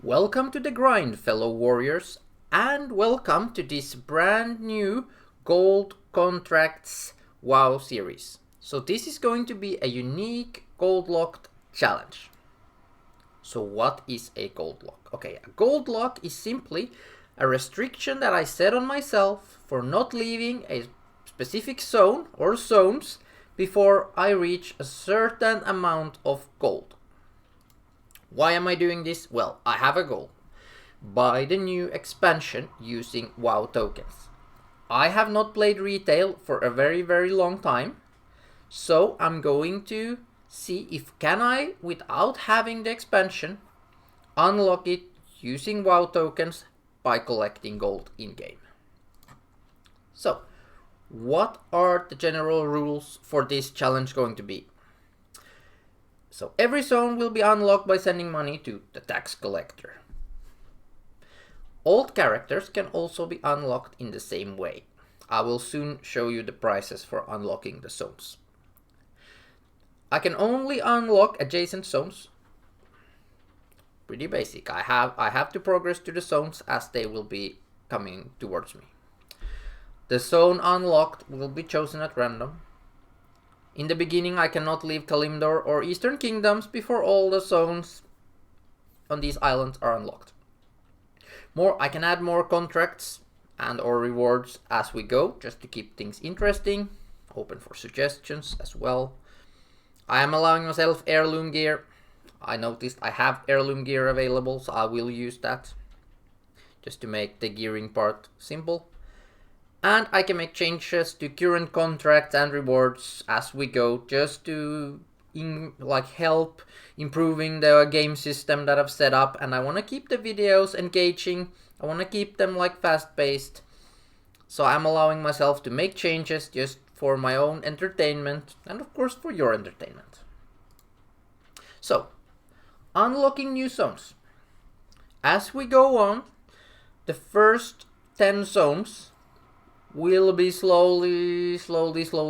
Welcome to the grind, fellow warriors, and welcome to this brand new Gold Contracts WoW series. So this is going to be a unique Goldlocked challenge. So what is a gold lock? Okay, a gold lock is simply a restriction that I set on myself for not leaving a specific zone or zones before I reach a certain amount of gold. Why am I doing this? Well, I have a goal. Buy the new expansion using WoW tokens. I have not played retail for a very long time, so I'm going to see if can I, without having the expansion, unlock it using WoW tokens by collecting gold in-game. So, what are the general rules for this challenge going to be? So every zone will be unlocked by sending money to the tax collector. Old characters can also be unlocked in the same way. I will soon show you the prices for unlocking the zones. I can only unlock adjacent zones. Pretty basic. I have to progress to the zones as they will be coming towards me. The zone unlocked will be chosen at random. In the beginning, I cannot leave Kalimdor or Eastern Kingdoms before all the zones on these islands are unlocked. I can add more contracts and or rewards as we go, just to keep things interesting. Open for suggestions as well. I am allowing myself heirloom gear. I noticed I have heirloom gear available, so I will use that just to make the gearing part simple. And I can make changes to current contracts and rewards as we go, just to help improving the game system that I've set up. And I want to keep the videos engaging. I want to keep them fast-paced. So I'm allowing myself to make changes just for my own entertainment and of course for your entertainment. So, unlocking new zones. As we go on, the first 10 zones will be slowly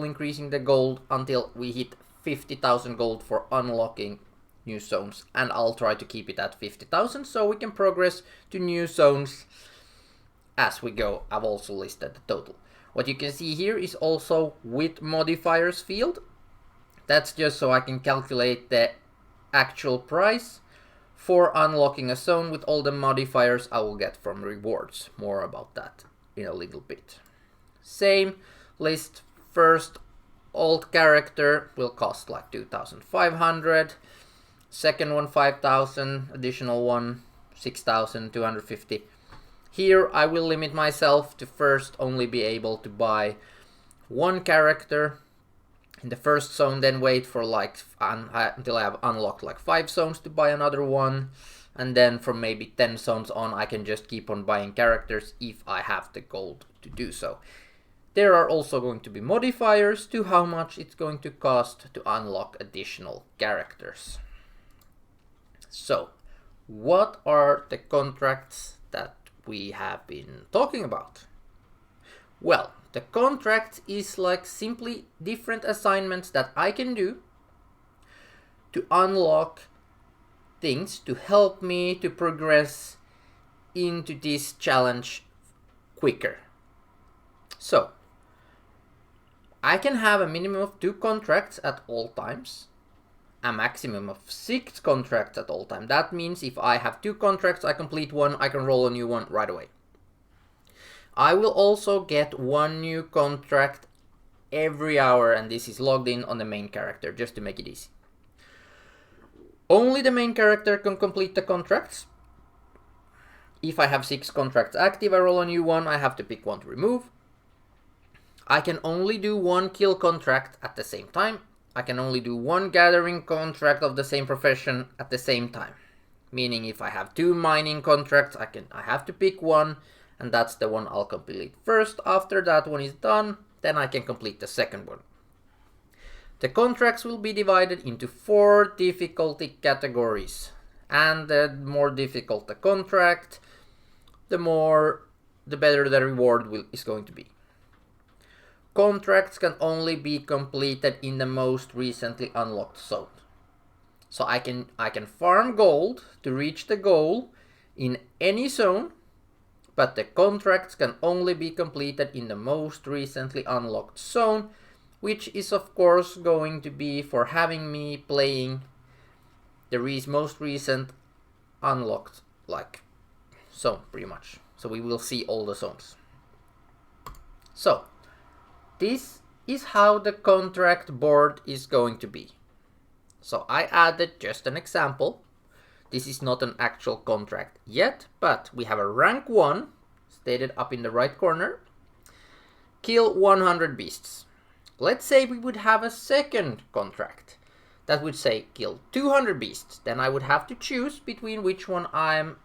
increasing the gold until we hit 50,000 gold for unlocking new zones, and I'll try to keep it at 50,000 so we can progress to new zones as we go. I've also listed the total. What you can see here is also with modifiers field. That's just so I can calculate the actual price for unlocking a zone with all the modifiers I will get from rewards. More about that in a little bit. Same list. First old character will cost like 2,500. Second one 5,000. Additional one 6,250. Here I will limit myself to first only be able to buy one character in the first zone, then wait for until I have unlocked 5 zones to buy another one. And then from maybe 10 zones on I can just keep on buying characters if I have the gold to do so. There are also going to be modifiers to how much it's going to cost to unlock additional characters. So, what are the contracts that we have been talking about? Well, the contract is simply different assignments that I can do to unlock things to help me to progress into this challenge quicker. So, I can have a minimum of 2 contracts at all times, a maximum of 6 contracts at all times. That means if I have 2 contracts, I complete one, I can roll a new one right away. I will also get 1 new contract every hour, and this is logged in on the main character, just to make it easy. Only the main character can complete the contracts. If I have 6 contracts active, I roll a new one, I have to pick one to remove. I can only do 1 kill contract at the same time. I can only do 1 gathering contract of the same profession at the same time. Meaning if I have 2 mining contracts, I have to pick one, and that's the one I'll complete first. After that one is done, then I can complete the second one. The contracts will be divided into 4 difficulty categories. And the more difficult the contract, the better the reward is going to be. Contracts can only be completed in the most recently unlocked zone. So I can farm gold to reach the goal in any zone, but the contracts can only be completed in the most recently unlocked zone, which is of course going to be for having me playing the most recent unlocked zone pretty much. So we will see all the zones. So this is how the contract board is going to be. So I added just an example. This is not an actual contract yet, but we have a rank 1 stated up in the right corner. Kill 100 beasts. Let's say we would have a second contract that would say kill 200 beasts. Then I would have to choose between which one I'm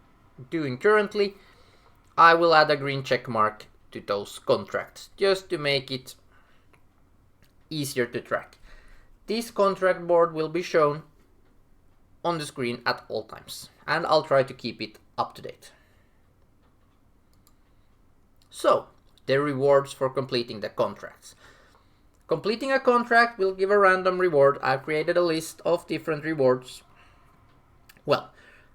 doing currently. I will add a green check mark to those contracts just to make it easier to track. This contract board will be shown on the screen at all times, and I'll try to keep it up to date. So, the rewards for completing the contracts. Completing a contract will give a random reward. I've created a list of different rewards. Well,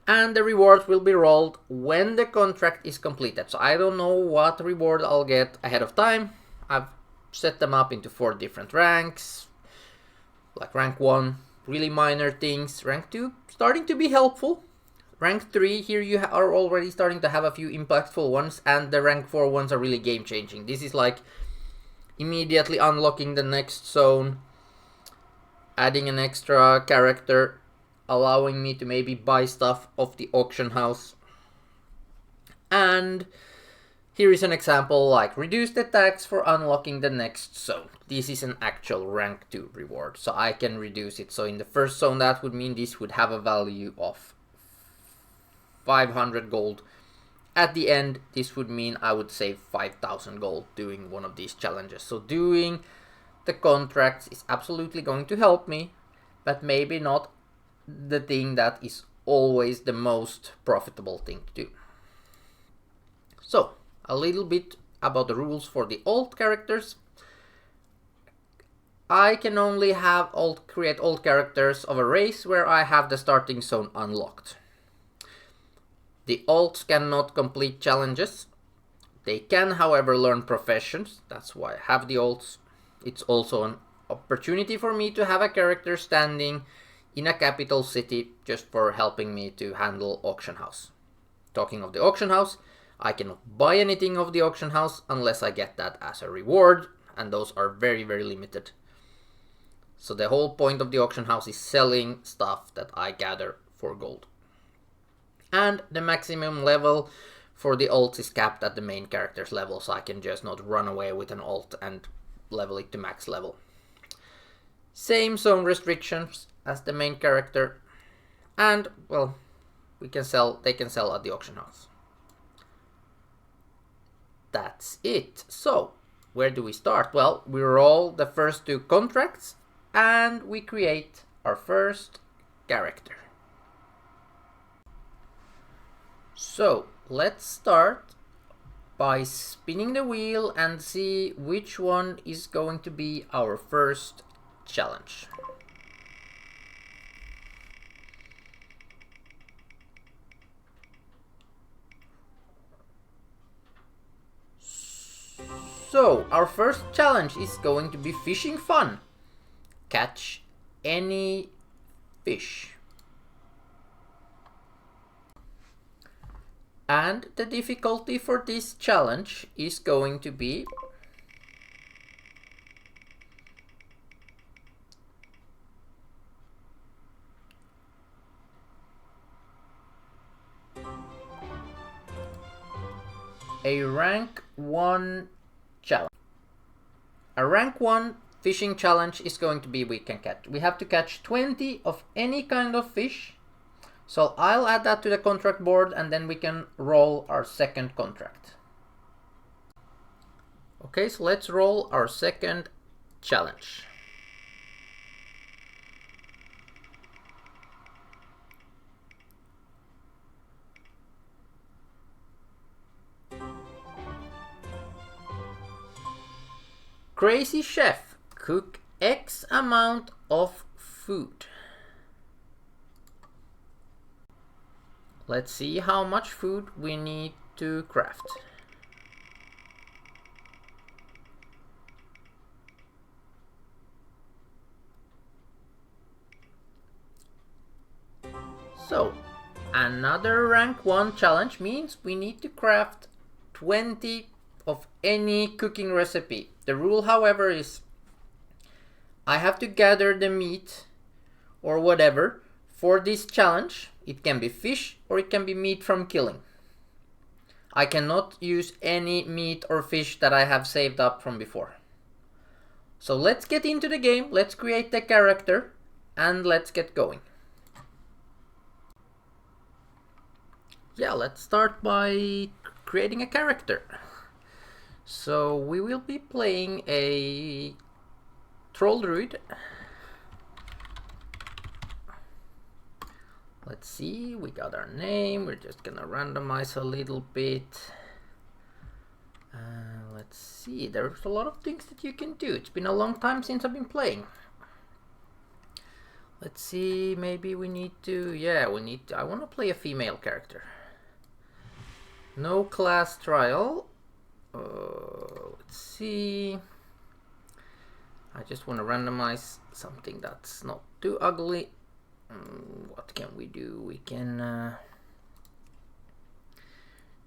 and the rewards will be rolled when the contract is completed. So I don't know what reward I'll get ahead of time. I've set them up into 4 different ranks, like rank 1, really minor things. Rank 2, starting to be helpful. Rank 3, here you are already starting to have a few impactful ones, and the rank 4 ones are really game changing. This is like immediately unlocking the next zone, adding an extra character, allowing me to maybe buy stuff off the auction house. And here is an example like reduced attacks for unlocking the next zone. This is an actual rank 2 reward, so I can reduce it. So in the first zone, that would mean this would have a value of 500 gold. At the end, this would mean I would save 5,000 gold doing one of these challenges. So doing the contracts is absolutely going to help me, but maybe not the thing that is always the most profitable thing to do. So, a little bit about the rules for the alt characters. I can only have create alt characters of a race where I have the starting zone unlocked. The alts cannot complete challenges. They can, however, learn professions. That's why I have the alts. It's also an opportunity for me to have a character standing in a capital city just for helping me to handle auction house. Talking of the auction house, I cannot buy anything of the auction house unless I get that as a reward, and those are very, very limited. So the whole point of the auction house is selling stuff that I gather for gold. And the maximum level for the alts is capped at the main character's level, so I can just not run away with an alt and level it to max level. Same zone restrictions as the main character, and well, they can sell at the auction house. That's it. So, where do we start? Well, we roll the first 2 contracts and we create our first character. So, let's start by spinning the wheel and see which one is going to be our first challenge. So, our first challenge is going to be fishing fun. Catch any fish. And the difficulty for this challenge is going to be a rank 1 challenge. A rank 1 fishing challenge is going to be we have to catch 20 of any kind of fish. So I'll add that to the contract board and then we can roll our second contract. Okay, so let's roll our second challenge. Crazy chef, cook X amount of food. Let's see how much food we need to craft. So, another rank 1 challenge means we need to craft 20 of any cooking recipe. The rule, however, is I have to gather the meat or whatever for this challenge. It can be fish or it can be meat from killing. I cannot use any meat or fish that I have saved up from before. So let's get into the game, let's create the character, and let's get going. Yeah, let's start by creating a character. So we will be playing a troll druid. Let's see, we got our name, we're just gonna randomize a little bit. Let's see, there's a lot of things that you can do. It's been a long time since I've been playing. Let's see, maybe we need to, I want to play a female character. No class trial. Let's see. I just want to randomize something that's not too ugly. What can we do? We can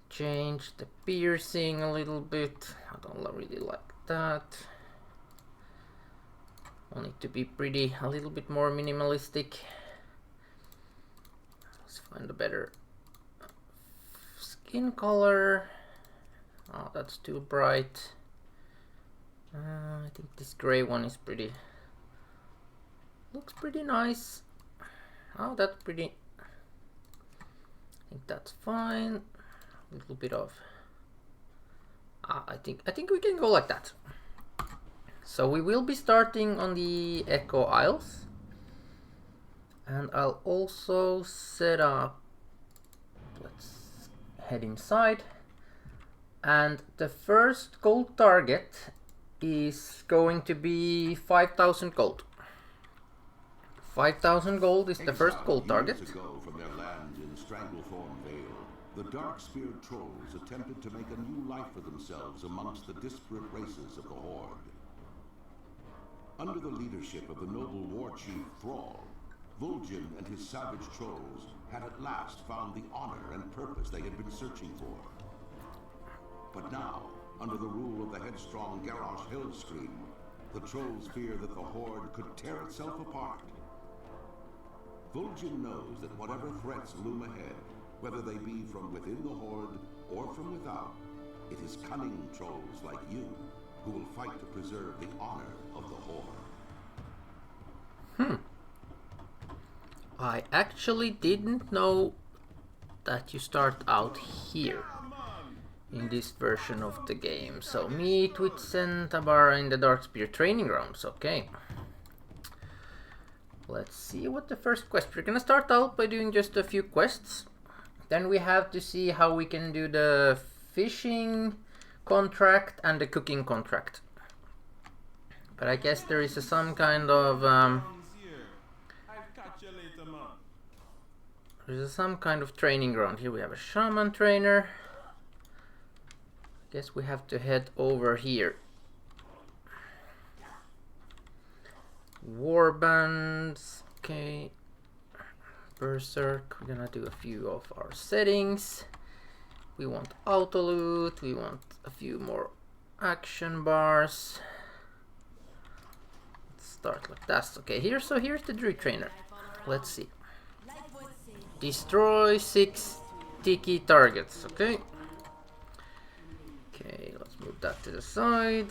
change the piercing a little bit. I don't really like that. Want it to be pretty, a little bit more minimalistic. Let's find a better skin color. Oh, that's too bright. I think this gray one is pretty, looks pretty nice. Oh, that's pretty, I think that's fine. A little bit of, I think we can go like that. So we will be starting on the Echo Isles, and I'll also set up, let's head inside, and the first gold target is going to be 5,000 gold. 5,000 gold is the first gold target. Years ago from their land in Stranglethorn Vale, the dark-speared trolls attempted to make a new life for themselves amongst the disparate races of the Horde. Under the leadership of the noble war chief Thrall, Vol'jin and his savage trolls had at last found the honor and purpose they had been searching for. But now, under the rule of the headstrong Garrosh Hellscream, the trolls fear that the Horde could tear itself apart. Vol'jin knows that whatever threats loom ahead, whether they be from within the Horde or from without, it is cunning trolls like you who will fight to preserve the honor of the Horde. I actually didn't know that you start out here in this version of the game. So meet with Centaur in the Darkspear training grounds. Okay. Let's see what the first quest. We're gonna start out by doing just a few quests. Then we have to see how we can do the fishing contract and the cooking contract. But I guess there is some kind of there's some kind of training ground. Here we have a shaman trainer. Guess we have to head over here. Warbands, okay. Berserk, we're gonna do a few of our settings. We want auto loot, we want a few more action bars. Let's start like that. Okay, here's the druid trainer. Let's see. Destroy 6 sticky targets, okay? Okay, let's move that to the side.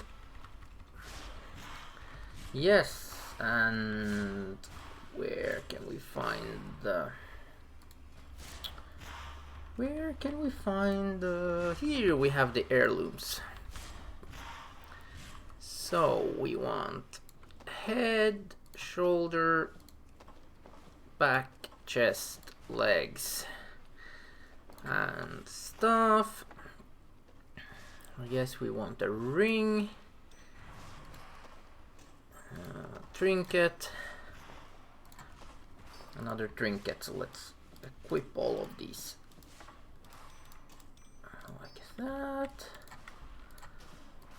Yes, and where can we find the... Here we have the heirlooms. So we want head, shoulder, back, chest, legs, and stuff. I guess we want a ring, trinket, another trinket. So let's equip all of these. Like that.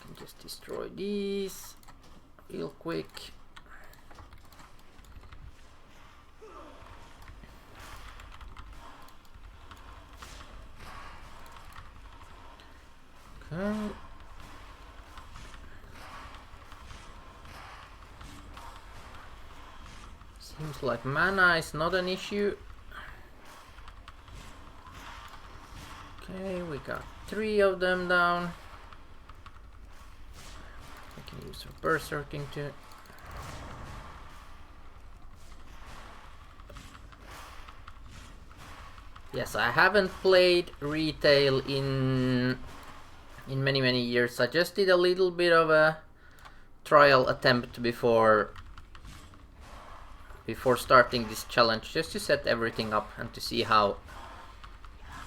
Can just destroy these real quick. Okay. Seems like mana is not an issue. Okay, we got 3 of them down. I can use some berserking too. Yes, I haven't played retail in many years. I just did a little bit of a trial attempt before starting this challenge, just to set everything up and to see how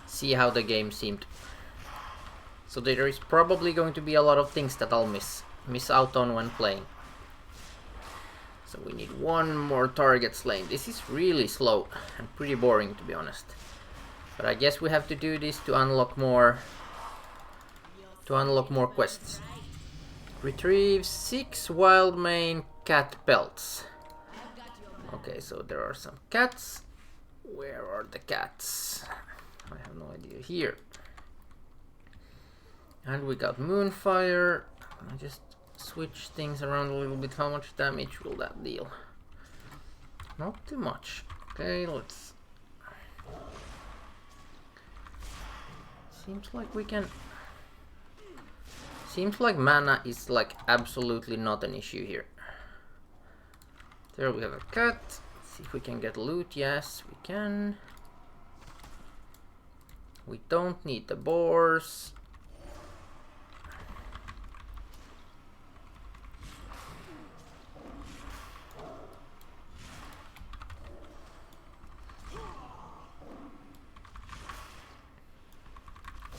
the game seemed. So there is probably going to be a lot of things that I'll miss out on when playing. So we need 1 more target slain. This is really slow and pretty boring, to be honest. But I guess we have to do this to unlock more quests. Retrieve 6 wild mane cat pelts. Okay, so there are some cats. Where are the cats? I have no idea. Here. And we got Moonfire. I just switch things around a little bit. How much damage will that deal? Not too much. Okay, let's... Seems like we can... Seems like mana is like absolutely not an issue here. There we have a cat. Let's see if we can get loot. Yes, we can. We don't need the boars.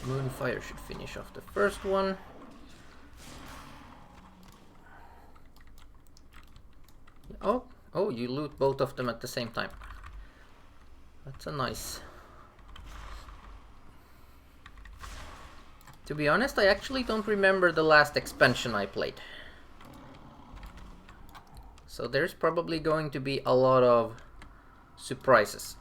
Moonfire should finish off the first one. Oh, you loot both of them at the same time. That's a nice... To be honest, I actually don't remember the last expansion I played. So there's probably going to be a lot of surprises.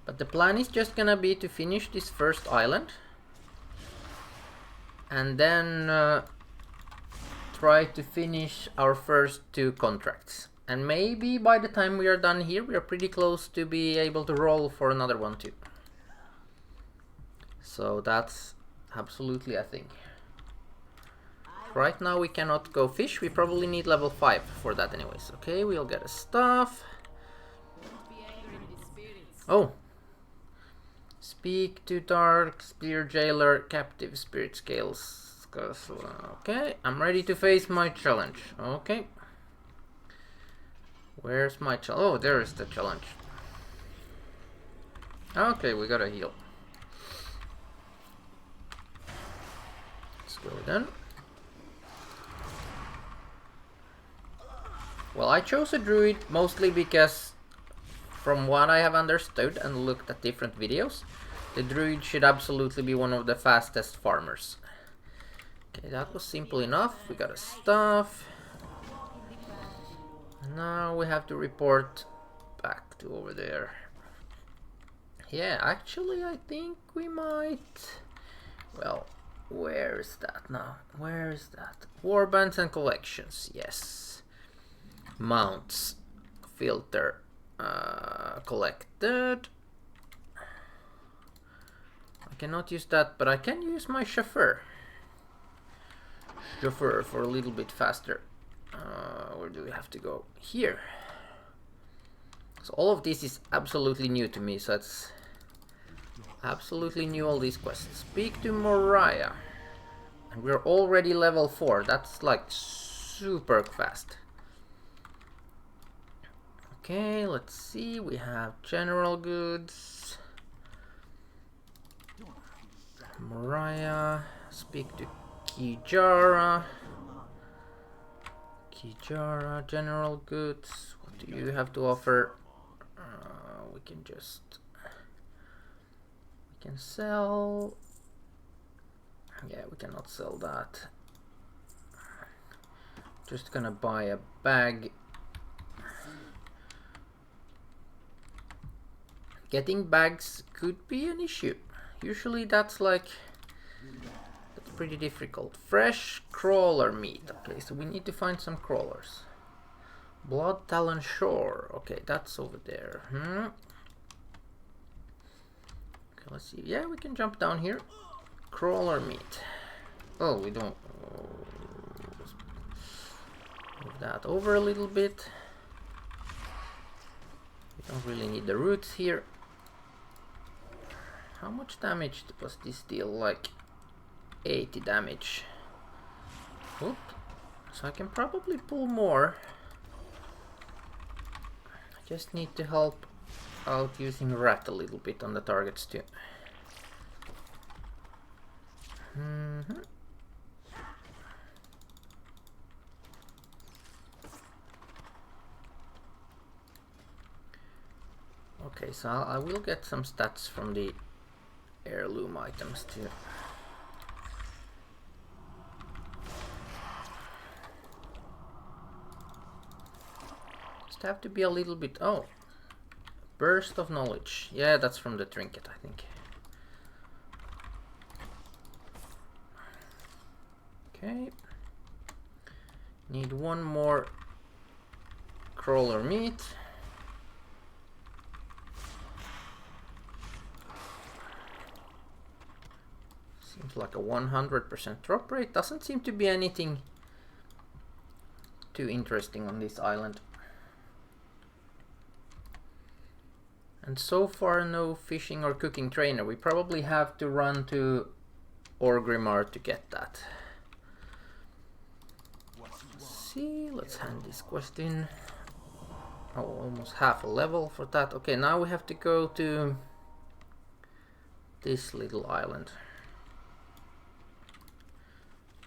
But the plan is just gonna be to finish this first island. And then try to finish our first 2 contracts. And maybe by the time we are done here, we are pretty close to be able to roll for another one too. So that's absolutely a thing. Right now we cannot go fish. We probably need level 5 for that anyways. Okay, we'll get a staff. Oh. Speak to Dark Spear Jailer, Captive Spirit Scales. Okay, I'm ready to face my challenge. Okay. Where's my challenge? Oh, there is the challenge. Okay, we gotta heal. Let's go then. Well, I chose a druid mostly because, from what I have understood and looked at different videos, the druid should absolutely be one of the fastest farmers. Okay, that was simple enough. We got a staff. Now we have to report back to over there. Yeah, actually I think we might... Well, where is that now? Where is that? Warbands and collections, yes. Mounts. Filter. Collected. I cannot use that, but I can use my chauffeur. Chauffeur for a little bit faster. Where do we have to go? Here. So all of this is absolutely new to me, so it's absolutely new, all these quests. Speak to Moriah. And we're already level 4. That's like super fast. Okay, let's see. We have general goods. Moriah. Speak to Kijara. Kijara, general goods. What do you have to offer? We can sell. Yeah, we cannot sell that. Just gonna buy a bag. Getting bags could be an issue. Usually that's pretty difficult. Fresh crawler meat. Okay, so we need to find some crawlers. Blood Talon Shore. Okay, that's over there. Okay, let's see. Yeah, we can jump down here. Crawler meat. Oh, we don't. Move that over a little bit. We don't really need the roots here. How much damage does this deal? Like 80 damage. Oop. So I can probably pull more. I just need to help out using rat a little bit on the targets too. Okay, so I will get some stats from the heirloom items too. Just have to be a little bit. Oh, burst of knowledge. Yeah, that's from the trinket, I think. Okay. Need one more crawler meat. Seems like a 100% drop rate. Doesn't seem to be anything too interesting on this island. And so far no fishing or cooking trainer. We probably have to run to Orgrimmar to get that. Let's see, let's hand this quest in. Oh, almost half a level for that. Okay, now we have to go to this little island.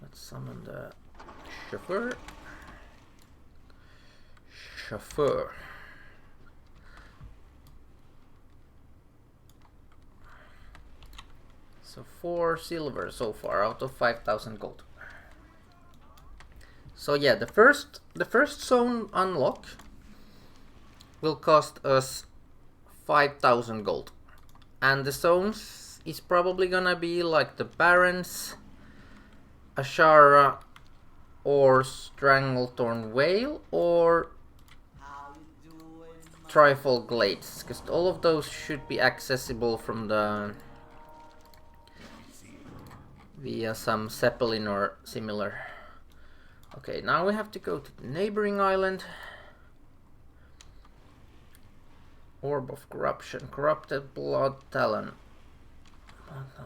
Let's summon the chauffeur. So 4 silver so far out of 5,000 gold. So yeah, the first zone unlock will cost us 5,000 gold, and the zones is probably gonna be like the Barrens, Ashara, or Stranglethorn Vale, or Trifle Glades, because all of those should be accessible from the via some Zeppelin or similar. Okay, now we have to go to the neighboring island. Orb of Corruption, Corrupted Blood Talon.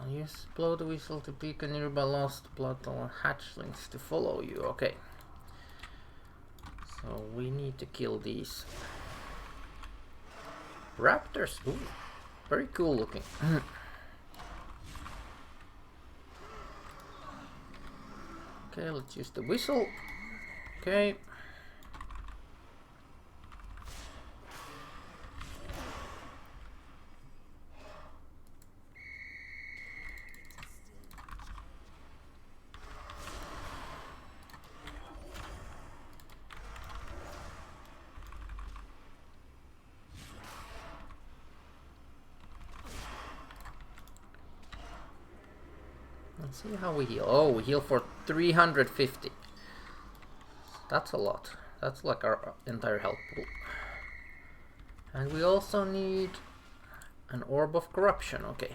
Use blow the whistle to beacon nearby lost blood talon hatchlings to follow you. Okay. So we need to kill these raptors. Ooh, very cool looking. Okay, let's use the whistle. Okay. Let's see how we heal. Oh, we heal for 350. That's a lot. That's like our entire health pool. And we also need an Orb of Corruption. Okay.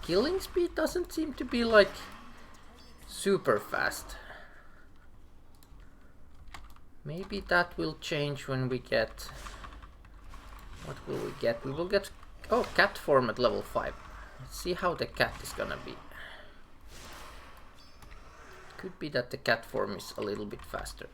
Killing speed doesn't seem to be like super fast. Maybe that will change when we get... What will we get? We will get... Oh, cat form at level 5. Let's see how the cat is gonna be. Could be that the cat form is a little bit faster.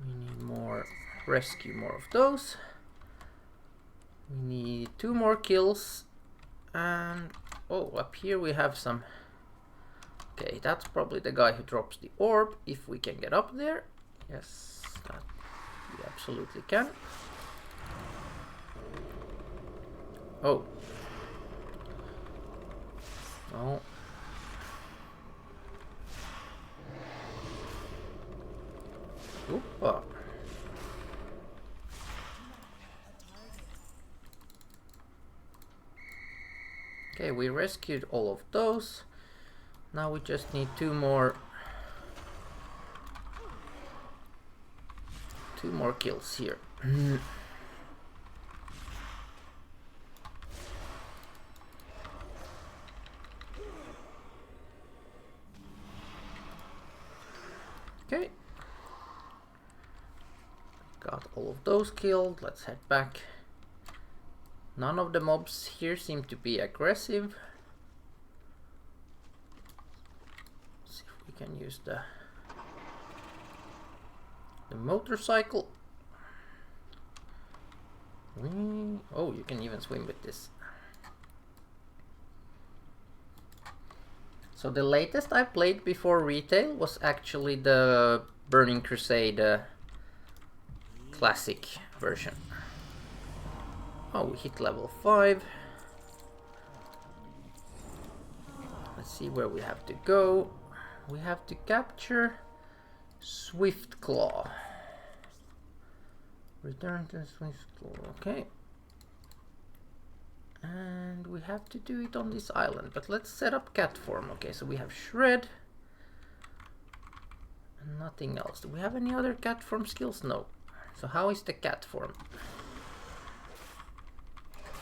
We need more, rescue more of those. 2 more kills. And oh, up here we have some. Okay, that's probably the guy who drops the orb, if we can get up there. Yes, that we absolutely can. Oh. No. Oopa. Okay, we rescued all of those. Now we just need 2 more kills here. Okay. Got all of those killed. Let's head back. None of the mobs here seem to be aggressive. Let's see if we can use the motorcycle. Oh, you can even swim with this. So the latest I played before retail was actually the Burning Crusade classic version. Oh, we hit level 5. Let's see where we have to go. We have to capture Swift Claw. Return to Swift Claw. Okay. And we have to do it on this island. But let's set up cat form. Okay, so we have Shred. And nothing else. Do we have any other cat form skills? No. So how is the cat form?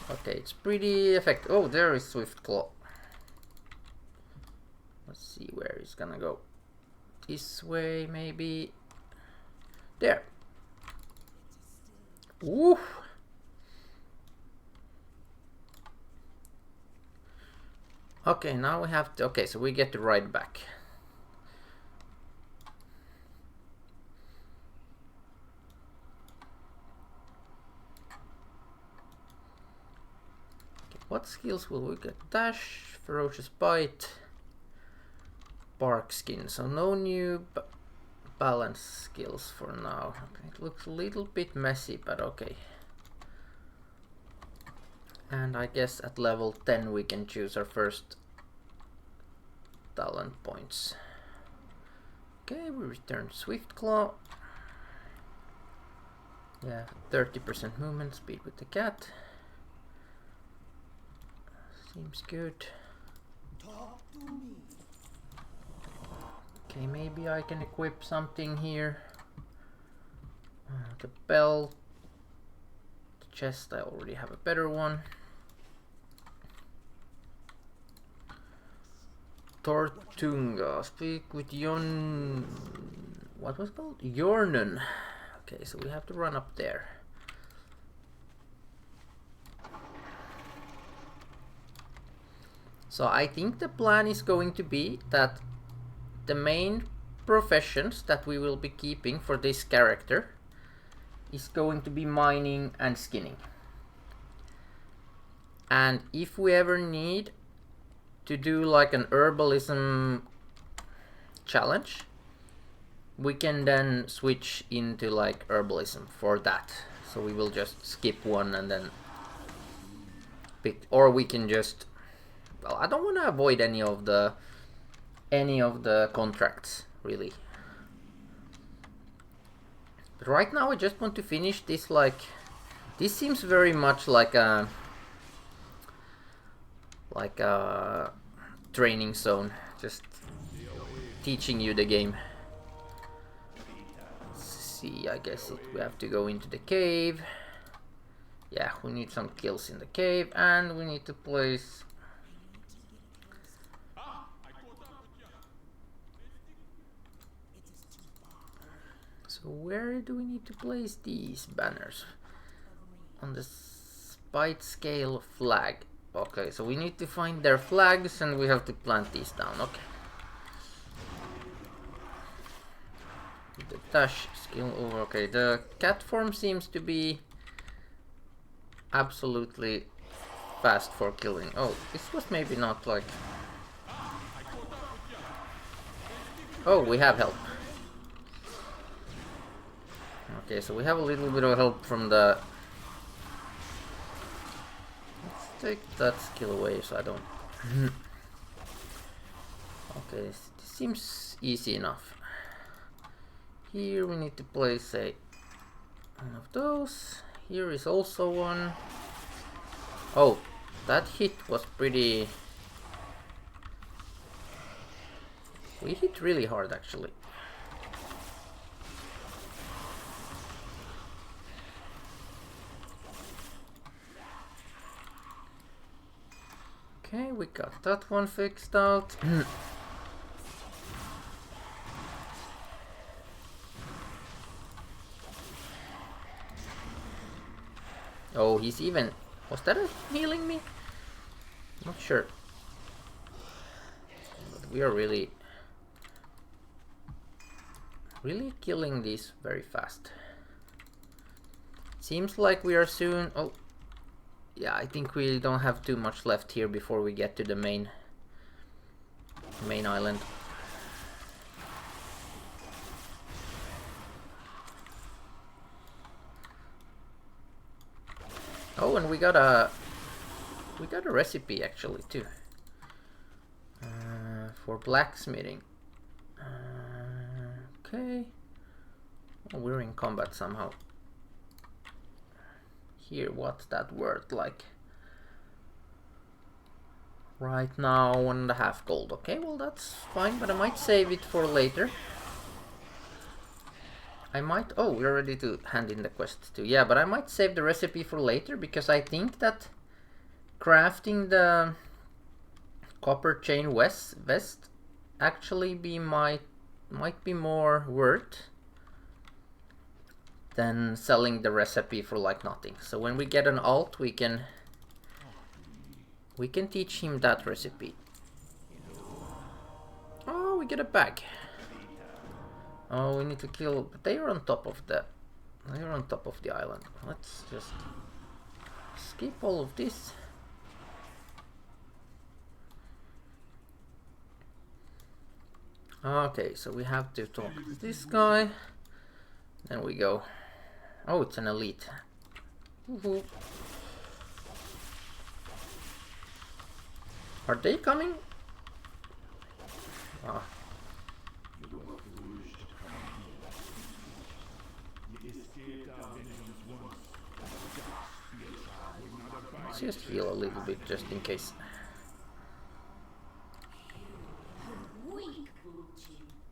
Okay, it's pretty effective. Oh, there is Swift Claw. Let's see where he's gonna go. This way, maybe. There. Woo! Okay, now we have to. Okay, so we get to ride back. What skills will we get? Dash, Ferocious Bite, Bark Skin. So no new balance skills for now. Okay, it looks a little bit messy, but okay. And I guess at level 10 we can choose our first talent points. Okay, we return Swift Claw. Yeah, 30% movement speed with the cat. Seems good. Okay, maybe I can equip something here. The belt, the chest, I already have a better one. Tortunga, speak with Yon. What was it called? Yornun. Okay, so we have to run up there. So I think the plan is going to be that the main professions that we will be keeping for this character is going to be mining and skinning. And if we ever need to do like an herbalism challenge, we can then switch into like herbalism for that. So we will just skip one and then pick, or we can just, well, I don't want to avoid any of the contracts really. But right now I just want to finish this, like, this seems very much like a training zone, just teaching you the game. Let's see, I guess we have to go into the cave. Yeah, we need some kills in the cave, and we need to place. So where do we need to place these banners? On the spite scale flag. Okay, so we need to find their flags and we have to plant these down. Okay. The dash skill over. Okay, the cat form seems to be absolutely fast for killing. Oh, this was maybe not like... Oh, we have help. Okay, so we have a little bit of help from the... Let's take that skill away so I don't... Okay, this seems easy enough. Here we need to place one of those. Here is also one. Oh, that hit was pretty... We hit really hard actually. Okay, we got that one fixed out. Oh, he's even... Was that a healing me? Not sure. But we are really killing these very fast. Seems like we are soon... Oh, yeah, I think we don't have too much left here before we get to the main island. Oh, and we got a recipe actually too for blacksmithing. Okay, oh, we're in combat somehow. Here, what's that word like? Right now, 1.5 gold. Okay, well that's fine, but I might save it for later. I might... Oh, we're ready to hand in the quest too. Yeah, but I might save the recipe for later because I think that crafting the copper chain vest actually might be more worth than selling the recipe for like nothing. So when we get an alt, we can teach him that recipe. Oh, we get a bag. Oh, we need to kill, but they are on top of the island. Let's just skip all of this. Okay, so we have to talk to this guy. Then we go. Oh, it's an elite. Woohoo. Are they coming? Ah. Let's just heal a little bit just in case. Weak,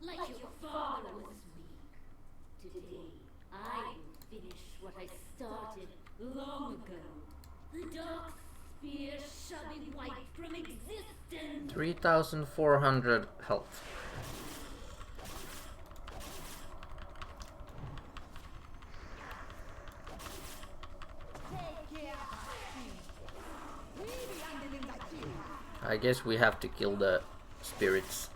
like your father was weak. Today, I will finish what I started long ago. The dark spear shall be wiped from existence. 3,400 health. I guess we have to kill the spirits.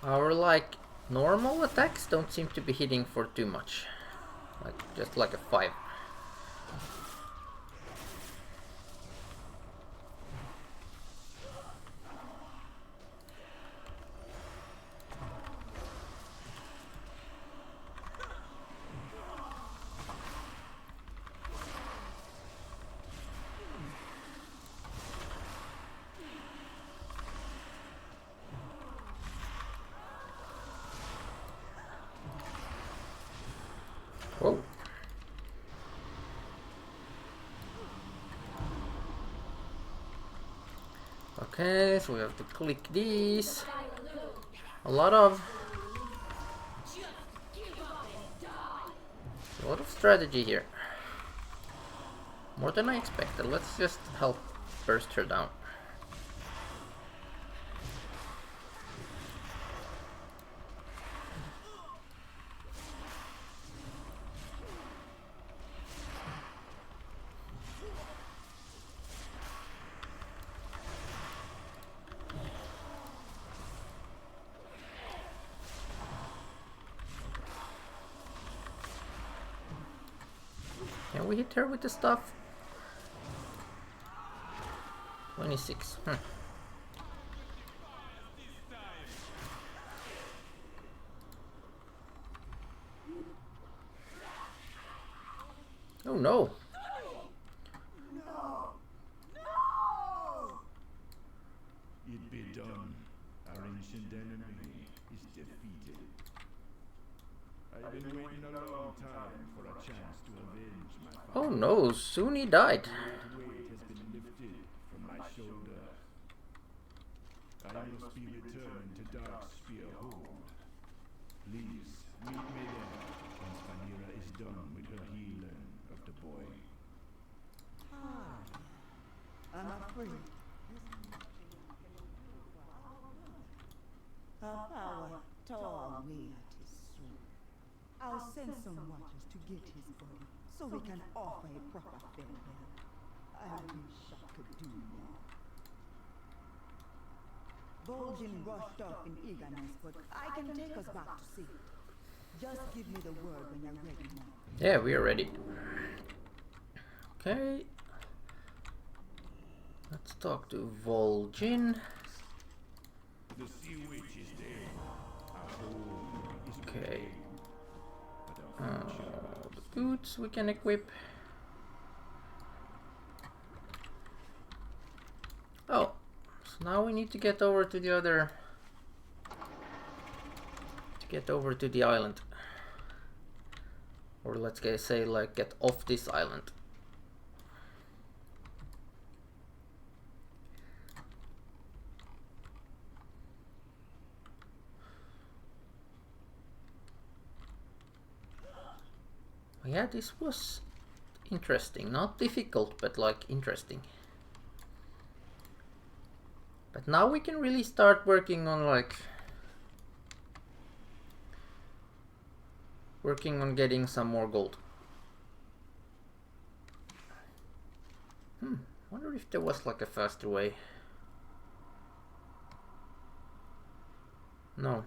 Our like normal attacks don't seem to be hitting for too much. Like just like a 5. Whoa. Okay, so we have to click these. A lot of strategy here. More than I expected. Let's just help burst her down. Can we hit her with the stuff? 26. Oh no! It be done. Our ancient enemy is defeated. I've been waiting a long time for a chance to avenge my father. Oh no, soon he died. Great weight has been lifted from my shoulders. I must be returning to Darkspear Hold. Please, meet me there once Vanira is done with her healing of the boy. I'm afraid. Her power tore away at his soul. I'll send some watchers to get his body, so we can offer a proper farewell. I wish I could do that. Vol'jin rushed off in eagerness, but I can take us back to safety. Just give me the word when you're ready now. Yeah, we are ready. Okay. Let's talk to Vol'jin. The sea witch is dead. Our home is Okay. but our future The boots we can equip. Oh, so now we need to get over to the other. To get over to the island. Or let's say like get off this island. Yeah, this was interesting. Not difficult, but like interesting. But now we can really start working on getting some more gold. Wonder if there was like a faster way. No.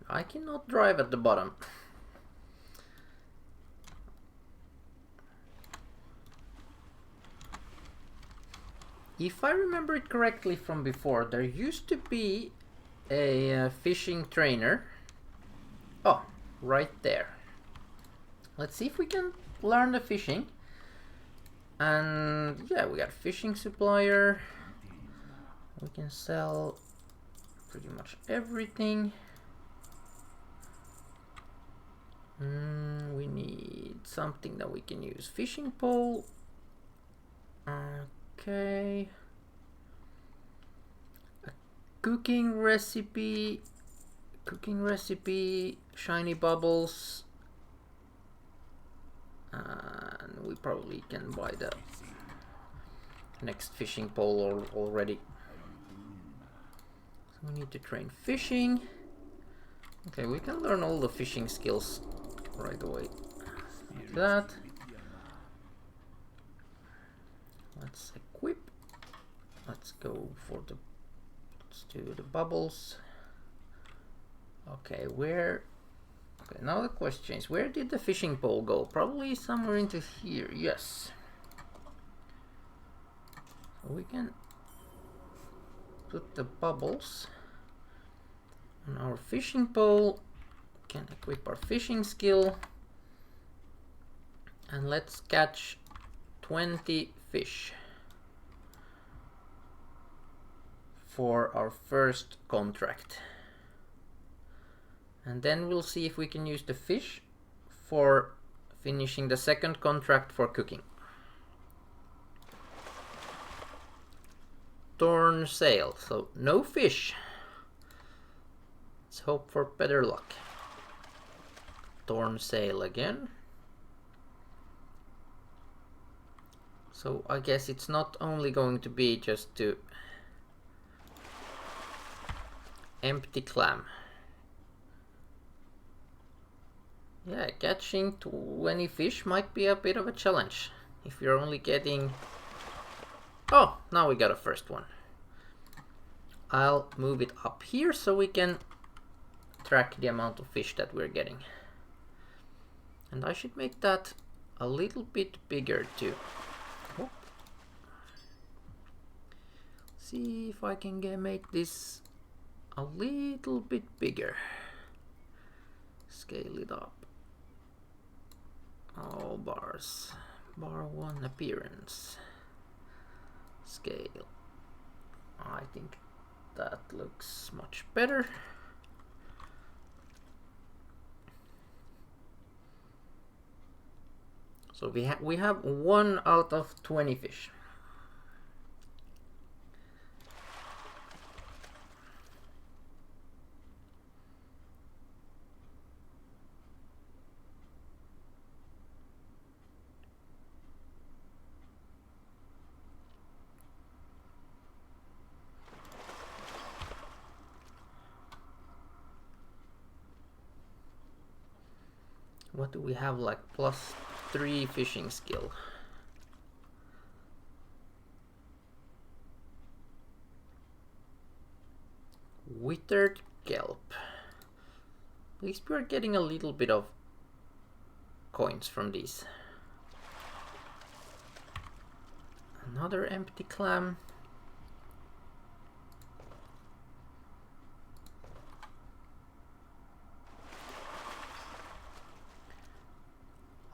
I cannot drive at the bottom. If I remember it correctly from before, there used to be a fishing trainer. Oh, right there. Let's see if we can learn the fishing. And yeah, we got fishing supplier. We can sell pretty much everything. We need something that we can use. Fishing pole. Okay. A cooking recipe. Shiny bubbles. And we probably can buy the next fishing pole already. So we need to train fishing. Okay, we can learn all the fishing skills right away. Like that. Let's equip. Let's go for the. Let's do the bubbles. Okay, where? Okay, now the question is, where did the fishing pole go? Probably somewhere into here. Yes. So we can put the bubbles on our fishing pole. Can equip our fishing skill, and let's catch 20 fish for our first contract, and then we'll see if we can use the fish for finishing the second contract for cooking. Torn sail, so no fish. Let's hope for better luck. Torn sail again. So I guess it's not only going to be just to empty clam. Yeah, catching 20 fish might be a bit of a challenge if you're only getting... Oh, now we got a first one. I'll move it up here so we can track the amount of fish that we're getting. And I should make that a little bit bigger too. Whoop. See if I can make this a little bit bigger. Scale it up. All bars. Bar 1 appearance. Scale. I think that looks much better. So we have 1 out of 20 fish. What do we have, like +3 fishing skill? Withered kelp. At least we're getting a little bit of coins from these. Another empty clam.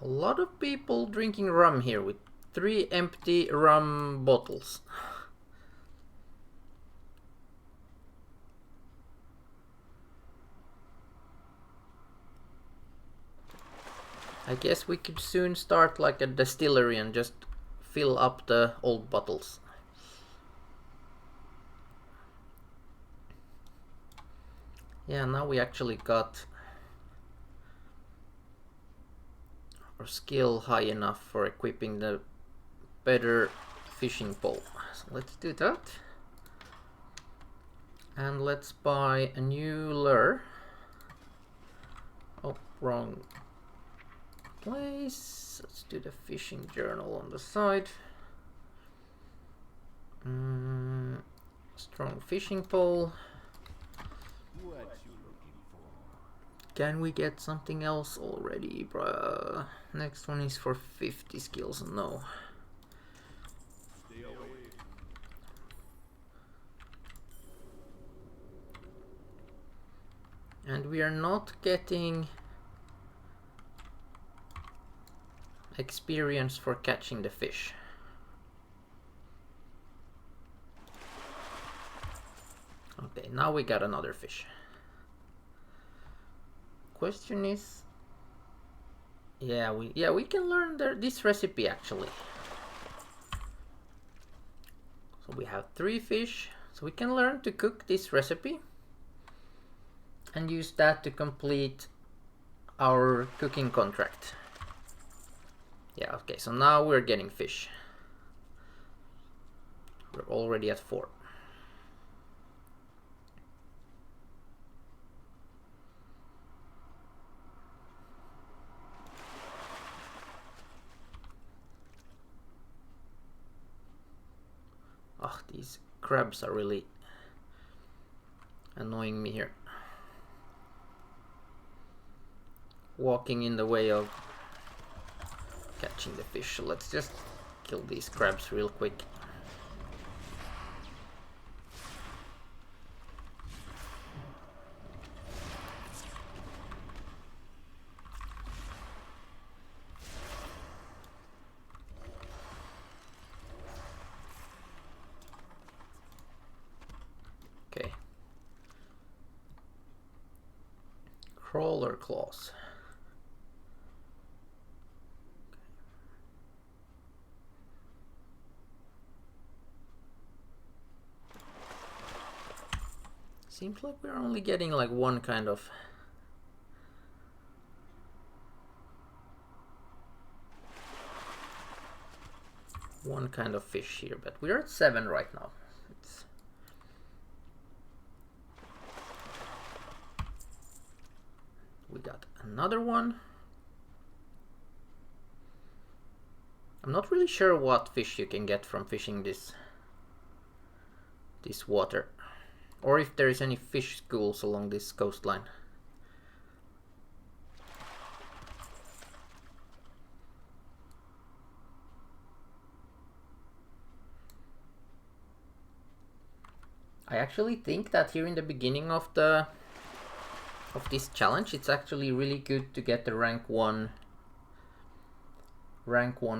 A lot of people drinking rum here with 3 empty rum bottles. I guess we could soon start like a distillery and just fill up the old bottles. Yeah, now we actually got our skill high enough for equipping the better fishing pole. So let's do that. And let's buy a new lure. Oh, wrong place. Let's do the fishing journal on the side. Strong fishing pole. Can we get something else already, bruh? Next one is for 50 skills. No. And we are not getting experience for catching the fish. Okay, now we got another fish. Question is, we can learn this recipe actually. So we have 3 fish, so we can learn to cook this recipe and use that to complete our cooking contract. Yeah, okay, so now we're getting fish. We're already at 4. Oh, these crabs are really annoying me here. Walking in the way of catching the fish. So let's just kill these crabs real quick. Okay. Crawler claws. Seems like we're only getting like one kind of fish here, but we're at 7 right now. We got another one. I'm not really sure what fish you can get from fishing this water, or if there is any fish schools along this coastline. I actually think that here in the beginning of this challenge, it's actually really good to get the rank 1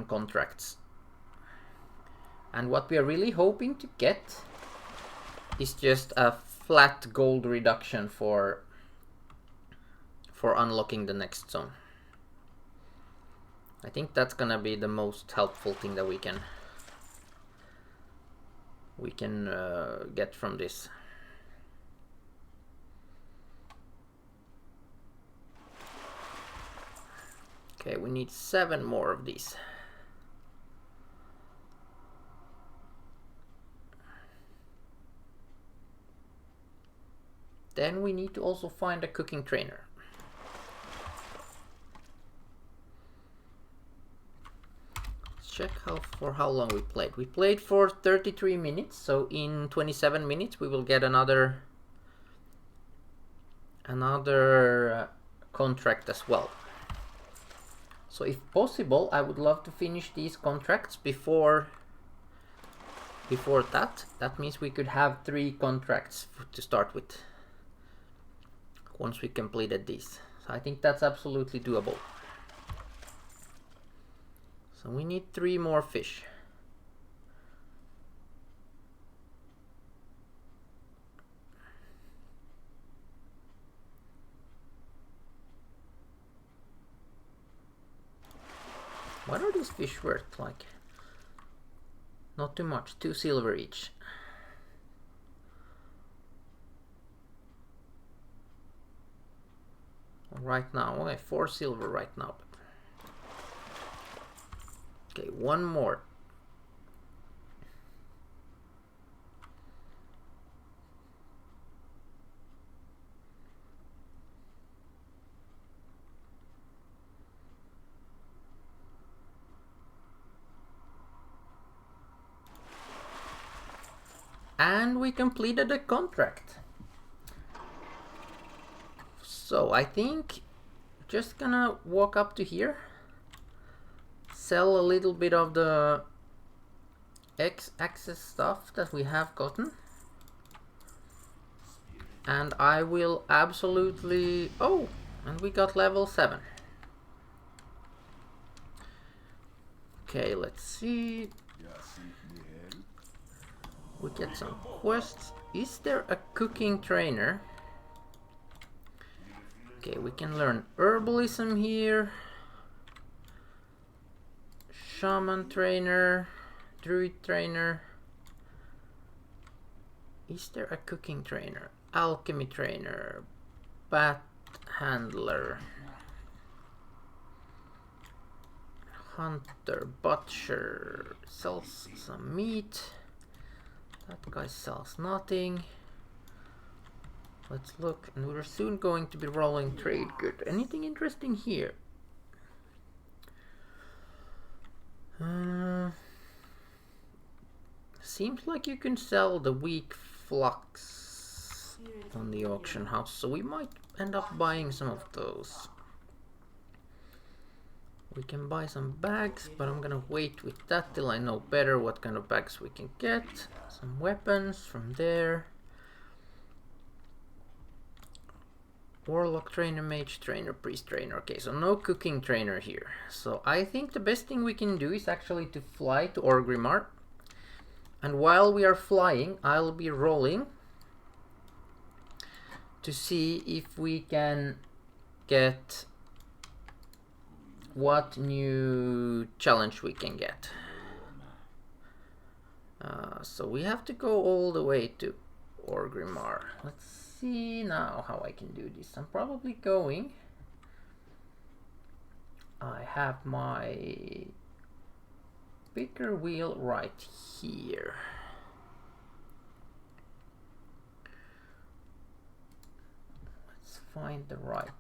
contracts. And what we are really hoping to get is just a flat gold reduction for unlocking the next zone. I think that's gonna be the most helpful thing that we can get from this. Okay, we need 7 more of these. Then we need to also find a cooking trainer. Let's check for how long we played. We played for 33 minutes, so in 27 minutes we will get another contract as well. So if possible, I would love to finish these contracts before that. That means we could have 3 contracts to start with once we completed these. So I think that's absolutely doable. So we need 3 more fish. What are these fish worth? Like, not too much, 2 silver each. Right now, okay, 4 silver right now. Okay, 1 more. And we completed the contract. So I think just gonna walk up to here, sell a little bit of the X-access stuff that we have gotten, and I will absolutely... Oh, and we got level 7. Okay, let's see. We get some quests. Is there a cooking trainer? Okay, we can learn herbalism here. Shaman trainer, druid trainer. Is there a cooking trainer? Alchemy trainer, bat handler, hunter, butcher, sells some meat. That guy sells nothing. Let's look, and we're soon going to be rolling trade good. Anything interesting here? Seems like you can sell the weak flux on the auction house, so we might end up buying some of those. We can buy some bags, but I'm gonna wait with that till I know better what kind of bags we can get. Some weapons from there. Warlock trainer, mage trainer, priest trainer. Okay, so no cooking trainer here. So I think the best thing we can do is actually to fly to Orgrimmar. And while we are flying, I'll be rolling to see if we can get what new challenge we can get. So we have to go all the way to Orgrimmar. Let's see now how I can do this. I'm probably going... I have my picker wheel right here. Let's find the right...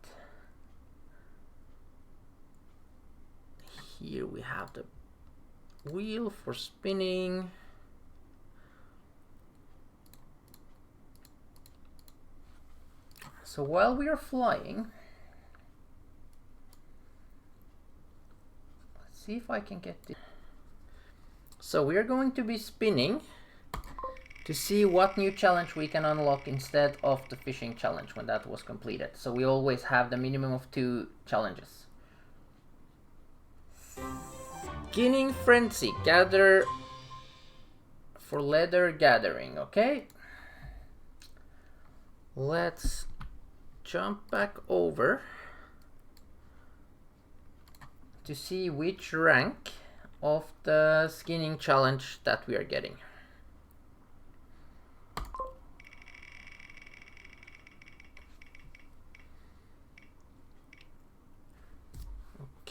Here we have the wheel for spinning. So while we are flying, let's see if I can get this. So we are going to be spinning to see what new challenge we can unlock instead of the fishing challenge when that was completed. So we always have the minimum of 2 challenges. Skinning Frenzy, gather for leather gathering, okay? Let's jump back over to see which rank of the skinning challenge that we are getting.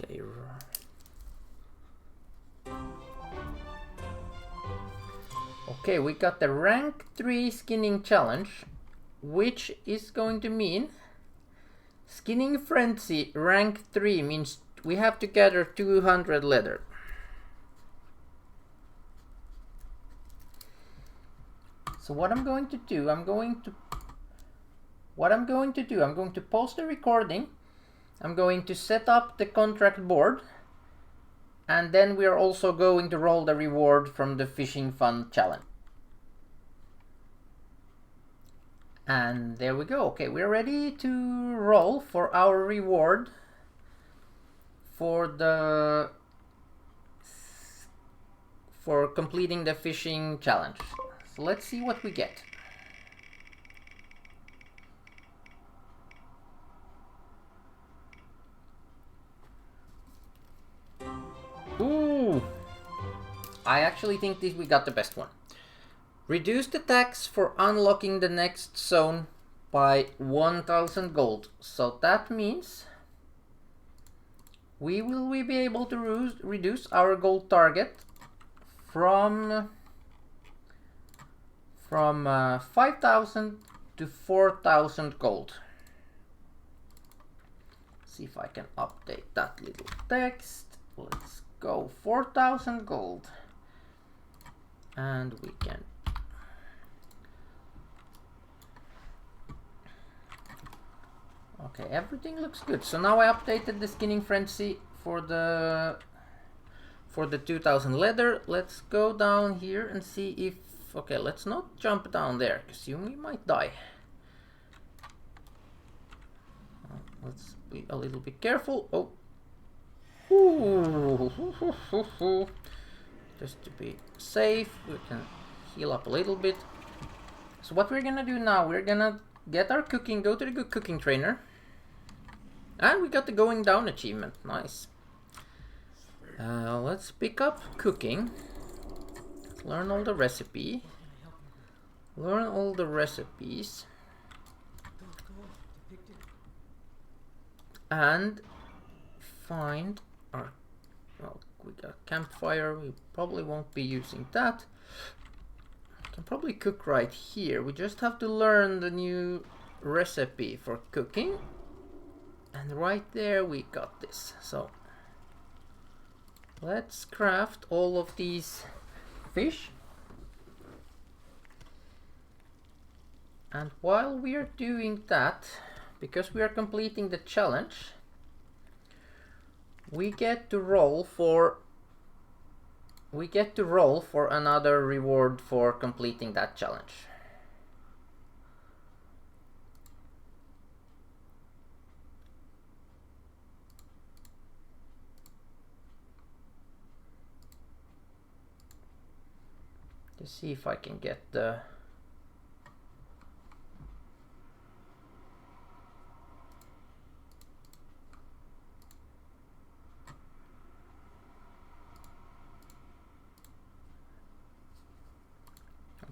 Okay. Okay, we got the rank 3 skinning challenge, which is going to mean Skinning Frenzy rank 3 means we have to gather 200 leather. So what I'm going to do, I'm going to post a recording. I'm going to set up the contract board, and then we are also going to roll the reward from the fishing fun challenge. And there we go. Okay, we're ready to roll for our reward for completing the fishing challenge. So let's see what we get. Ooh! I actually think we got the best one. Reduce the tax for unlocking the next zone by 1000 gold. So that means we will be able to reduce our gold target from 5000 to 4000 gold. See if I can update that little text. Let's go 4000 gold. And we can okay, everything looks good. So now I updated the Skinning Frenzy for the 2000 leather. Let's go down here and see if, okay, let's not jump down there because we might die. Let's be a little bit careful. Oh, ooh. Just to be safe, we can heal up a little bit. So what we're gonna do now, we're gonna get our cooking, go to the good cooking trainer. And we got the going down achievement, nice. Let's pick up cooking. Learn all the recipe. Learn all the recipes. And find our, well, we got campfire, we probably won't be using that. Can probably cook right here. We just have to learn the new recipe for cooking. And right there we got this. So let's craft all of these fish. And while we are doing that, because we are completing the challenge, we get to roll for another reward for completing that challenge. To see if I can get the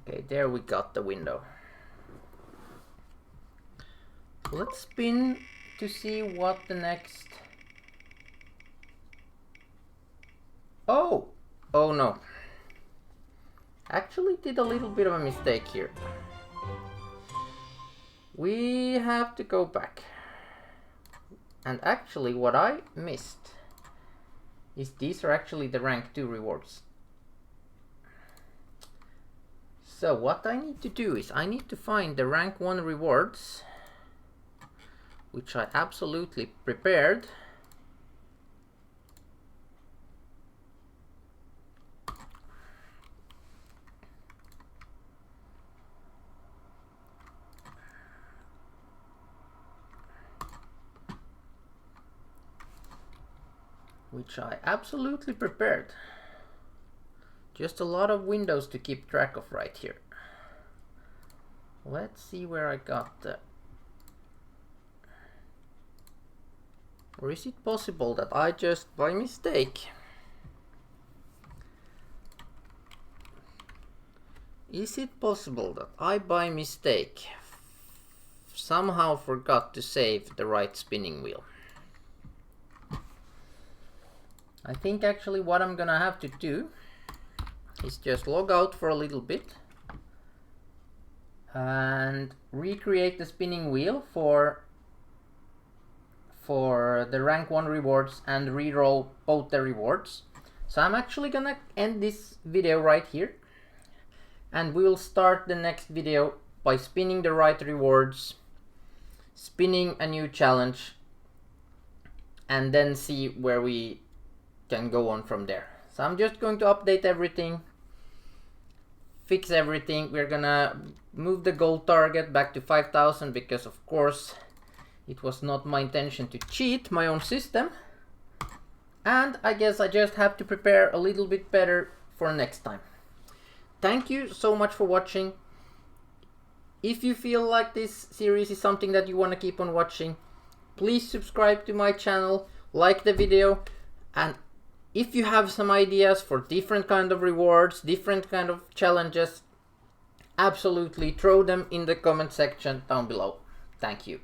okay, there we got the window. Let's spin to see what the next. Oh no. Actually did a little bit of a mistake here. We have to go back. And actually what I missed is these are actually the rank 2 rewards. So what I need to do is I need to find the rank 1 rewards, which I absolutely prepared. Just a lot of windows to keep track of right here. Let's see where I got the... Or is it possible that I just by mistake... Is it possible that I by mistake somehow forgot to save the right spinning wheel? I think actually what I'm gonna have to do is just log out for a little bit and recreate the spinning wheel for the rank 1 rewards and reroll both the rewards. So I'm actually gonna end this video right here, and we will start the next video by spinning the right rewards, spinning a new challenge, and then see where we can go on from there. So I'm just going to update everything, fix everything. We're gonna move the goal target back to 5,000 because of course it was not my intention to cheat my own system. And I guess I just have to prepare a little bit better for next time. Thank you so much for watching. If you feel like this series is something that you want to keep on watching, please subscribe to my channel, like the video, and if you have some ideas for different kind of rewards, different kind of challenges, absolutely throw them in the comment section down below. Thank you.